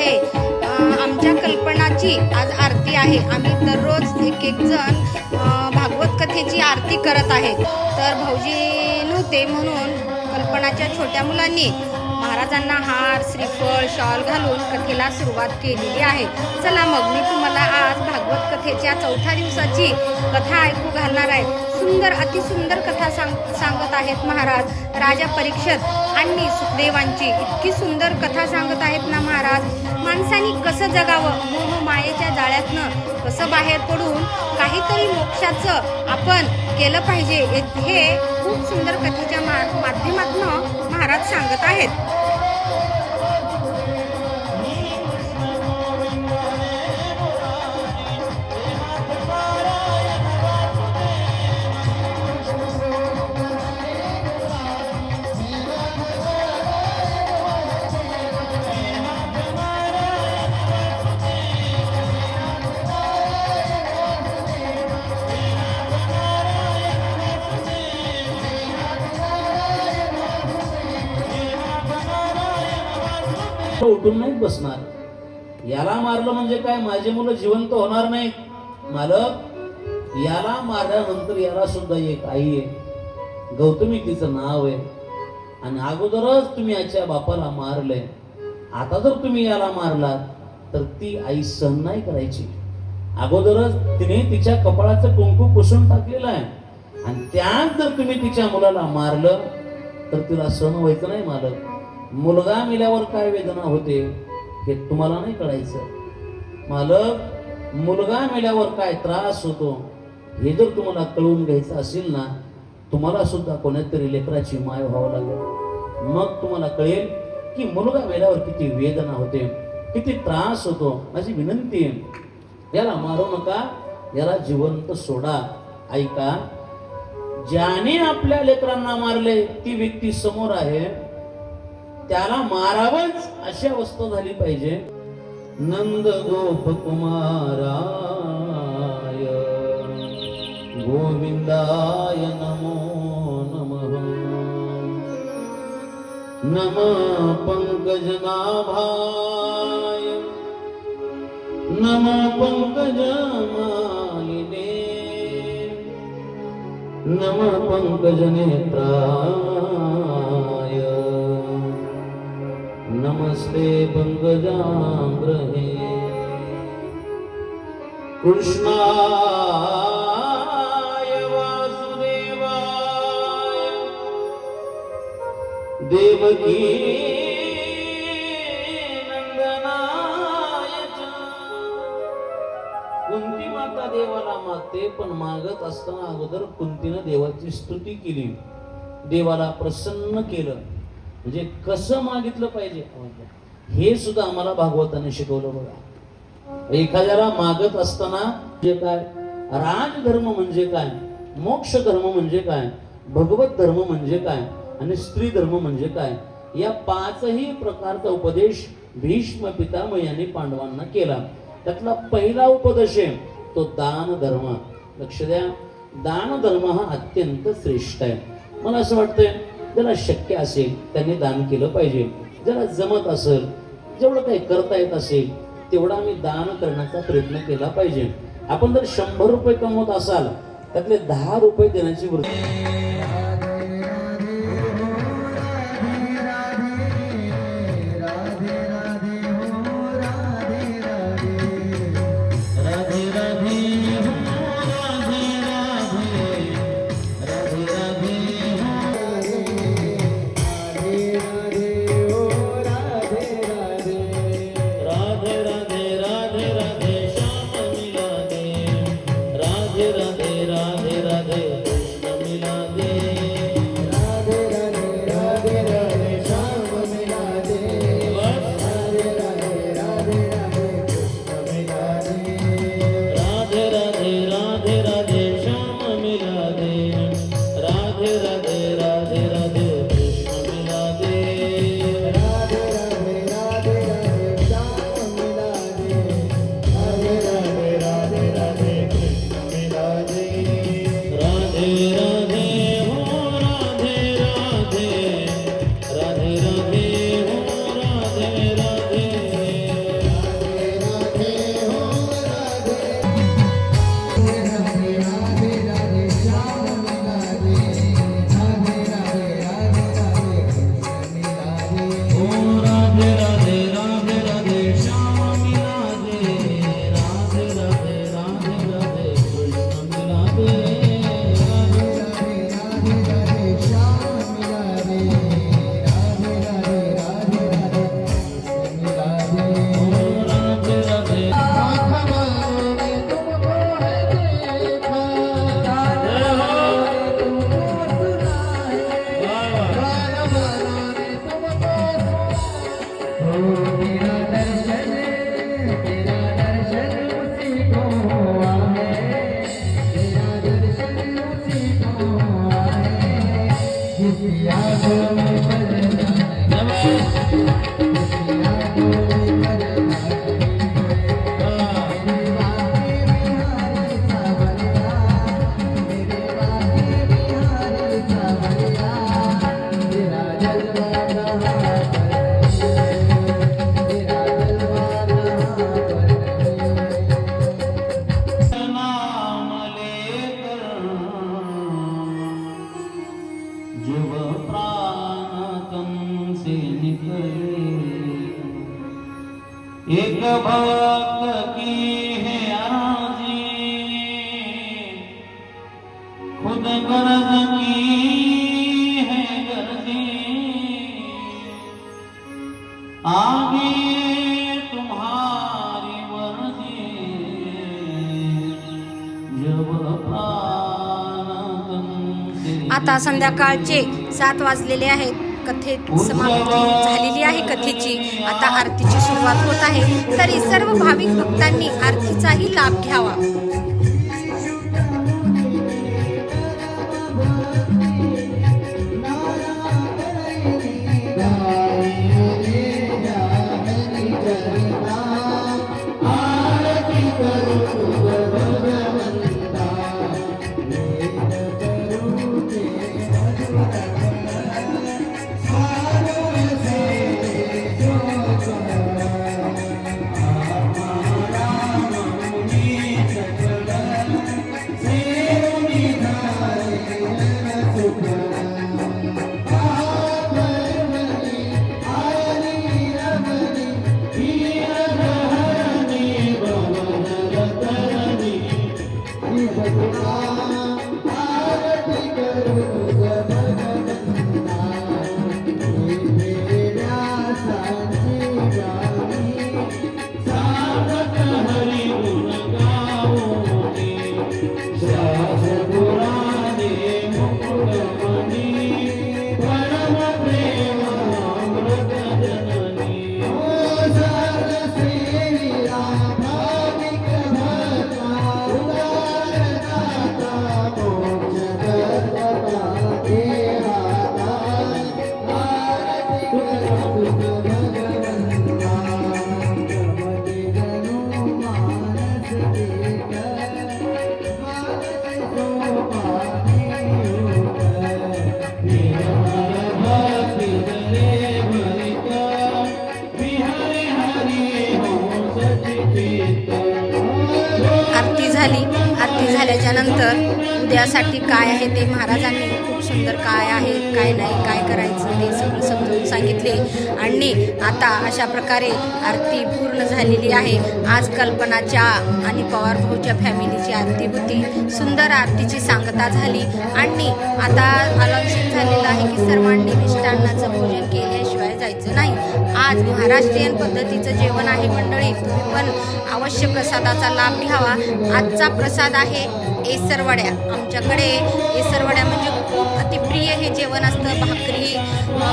आहे. आमच्या कल्पनाची आज आरती आहे. आम्ही दररोज एक जण भागवत कथेची आरती करत आहेत. तर भाऊजी नव्हते म्हणून कल्पनाच्या छोट्या मुलांनी महाराजांना हार, श्रीफळ, शॉल घालून कथेला सुरुवात केलेली आहे. चला मग मी तुम्हाला आज भागवत कथेच्या 4थ्या दिवसाची कथा ऐकू घालणार आहे. सुंदर, अतिसुंदर कथा सांगत आहेत महाराज. राजा परीक्षित आणि सुखदेवांची इतकी सुंदर कथा सांगत आहेत ना महाराज. माणसाने कसं जगावं, मोह मायेच्या जाळ्यातनं कसं बाहेर पडून काहीतरी मोक्षाचं आपण केलं पाहिजे, हे खूप सुंदर कथेच्या माध्यमातून महाराज सांगत आहेत. उठून नाही बसणार. याला मारलं म्हणजे काय, माझे मुलं जिवंत होणार नाहीत. मालक, याला मारल्यानंतर याला सुद्धा एक आई आहे, गौतमी तिचं नाव आहे, आणि अगोदरच तुम्ही याच्या बापाला मारले. आता जर तुम्ही याला मारलात तर ती आई सहन नाही करायची. अगोदरच तिने तिच्या कपाळाचं कुंकू पुसून टाकलेलं आहे, आणि त्यात जर तुम्ही तिच्या मुलाला मारलं तर तिला सहन व्हायचं नाही. मालक, मुलगा मेल्यावर काय वेदना होते हे तुम्हाला नाही कळायचं. मालक, मुलगा मेल्यावर काय त्रास होतो हे जर तुम्हाला कळून घ्यायचं असेल ना, तुम्हाला सुद्धा कोणत्यातरी लेकराची माय व्हावं लागेल. मग तुम्हाला कळेल की मुलगा मेल्यावर किती वेदना होते, किती त्रास होतो. माझी विनंती आहे, याला मारू नका, याला जिवंत सोडा. ऐका, ज्याने आपल्या लेकरांना मारले ती व्यक्ती समोर आहे, त्याला मारावंच अशी अवस्था झाली पाहिजे. नंद गोप कुमाराय गोविंदाय नमो नमः. नमः पंकजनाभाय, नमः पंकजमालिने, नमः पंकजनेत्राय, नमस्ते पंकजांग्रहे. कृष्णाय वासुदेवाय देवकी नंदनाय च. कुंती माता देवाला मागते, पण मागत असताना अगोदर कुंतीनं देवाची स्तुती केली, देवाला प्रसन्न केलं. म्हणजे कसं मागितलं पाहिजे हे सुद्धा आम्हाला भागवताने शिकवलं. बघा, एखाद्याला मागत असताना म्हणजे काय, राजधर्म म्हणजे काय, मोक्ष धर्म म्हणजे काय, भगवत धर्म म्हणजे काय, आणि स्त्री धर्म म्हणजे काय, या 5ही प्रकारचा उपदेश भीष्म पितामह यांनी पांडवांना केला. त्यातला पहिला उपदेश आहे तो दान धर्म. लक्ष द्या, दान धर्म हा अत्यंत श्रेष्ठ आहे. मला असं वाटतंय, ज्याला शक्य असेल त्यांनी दान केलं पाहिजे. ज्याला जमत असेल, जेवढं काही करता येत असेल तेवढा आम्ही दान करण्याचा प्रयत्न केला पाहिजे. आपण जर 100 रुपये कमवत असाल, त्यातले 10 रुपये देण्याची वृत्ती. राधे राधे राधे राधे कृष्ण मिला दे. जीव प्राण तन से निकले, एक भक्त की है आरज़ी, खुद गरज की है गर्जी, आगे तुम्हारी मर्जी, जब प्राण तन से आता संध्याकाळचे 7 वाजलेले आहेत. कथे समाप्ती झालेली आहे कथेची. आता आरतीची सुरुवात होत आहे. तरी सर्व भाविक भक्तांनी आरतीचाही लाभ घ्यावा. आरती झाल्याच्या नंतर उद्यासाठी काय आहे ते महाराजांनी खूप सुंदर काय आहे काय नाही काय करायचं ते सगळं समजावून सांगितले. आणि आता अशा प्रकारे आरती पूर्ण झालेली आहे. आज कल्पनाच्या आणि पवार भाऊच्या फॅमिलीची आरती होती. सुंदर आरतीची सांगता झाली. आणि आता अनाउन्सिंग झालेलं आहे की सर्वांनी मिष्टान्नाचं भोजन केल्याशिवाय जायचं नाही. आज महाराष्ट्रीयन पद्धतीचं जेवण आहे मंडळी. तुम्ही पण अवश्य प्रसादाचा लाभ घ्यावा. आजचा प्रसाद आहे येसरवड्या. आमच्याकडे येसरवड्या म्हणजे खूप अतिप्रिय हे जेवण असतं. भाकरी,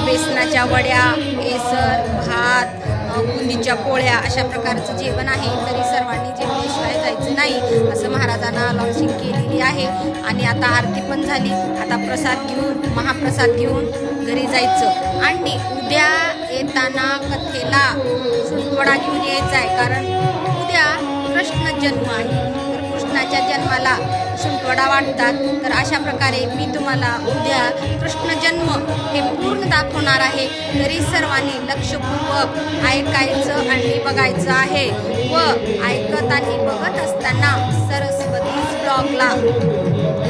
बेसनाच्या वड्या, येसर, भात, बुंदीच्या पोळ्या अशा प्रकारचं जेवण आहे. तरी सर्वांनी जेवल्याशिवाय जायचं नाही असं महाराजांना अनाउन्सिंग केलेली आहे. आणि आता आरती पण झाली. आता प्रसाद घेऊन महाप्रसाद घेऊन घरी जायचं. आणि उद्या येताना कथेला सुंटवडा घेऊन यायचा आहे. कारण उद्या कृष्ण जन्म आहे. तर कृष्णाच्या जन्माला सुंटवडा वाटतात. तर अशा प्रकारे मी तुम्हाला उद्या कृष्ण जन्म हे पूर्ण दाखवणार आहे. तरी सर्वांनी लक्षपूर्वक ऐकायचं आणि बघायचं आहे. व ऐकत आणि बघत असताना सरस्वती ब्लॉगला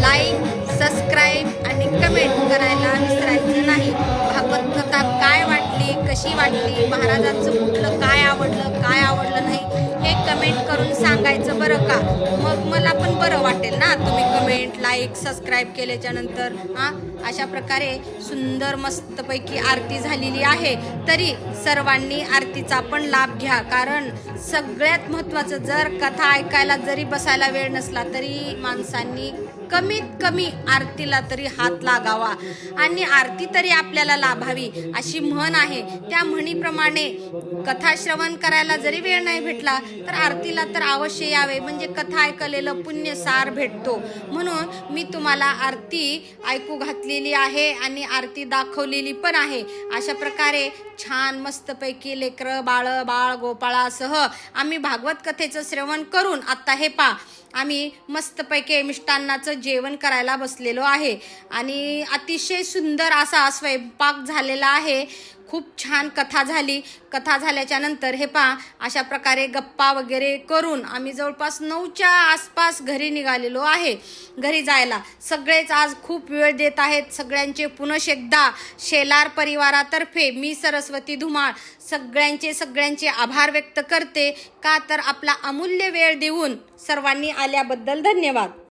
लाईक, सबस्क्राईब आणि कमेंट करायला विसरायचं नाही. भागवत कथा काय वाटली, कशी वाटली, महाराजांचं कुठलं काय आवडलं नाही हे कमेंट करून सांगायचं बरं का. मग मला पण बरं वाटेल ना. तुम्ही कमेंट, लाईक, सबस्क्राईब केल्याच्या नंतर अशा प्रकारे सुंदर मस्तपैकी आरती झालेली आहे. तरी सर्वांनी आरतीचा पण लाभ घ्या. कारण सगळ्यात महत्त्वाचं, जर कथा ऐकायला जरी बसायला वेळ नसला तरी माणसांनी कमीत कमी आरतीला तरी हात लागावा आणि आरती तरी आपल्याला लाभावी अशी म्हण आहे. त्या म्हणीप्रमाणे कथा श्रवण करायला जरी वेळ नाही भेटला तर आरतीला तर अवश्य यावे, म्हणजे कथा ऐकलेलं पुण्य सार भेटतो. म्हणून मी तुम्हाला आरती ऐकू घातलेली आहे आणि आरती दाखवलेली पण आहे. अशा प्रकारे छान मस्तपैकी लेकरं बाळ गोपाळासह आम्ही भागवत कथेचं श्रवण करून आता हे आम्ही मस्तपैकी मिष्टान्नाचं जेवण करायला बसलेलो आहे आणि अतिशय सुंदर असा स्वयंपाक झालेला आहे. खूप छान कथा झाली. कथा झाल्याच्या नंतर हे अशा प्रकारे गप्पा वगैरे करून आम्ही जवळपास 9च्या आसपास घरी निघालेलो आहे. घरी जायला सगळेच आज खूप वेळ देत आहेत. सगळ्यांचे पुनश एकदा शेलार परिवारातर्फे मी सरस्वती धुमाळ सगळ्यांचे आभार व्यक्त करते. का तर आपला अमूल्य वेळ देऊन सर्वांनी आल्याबद्दल धन्यवाद.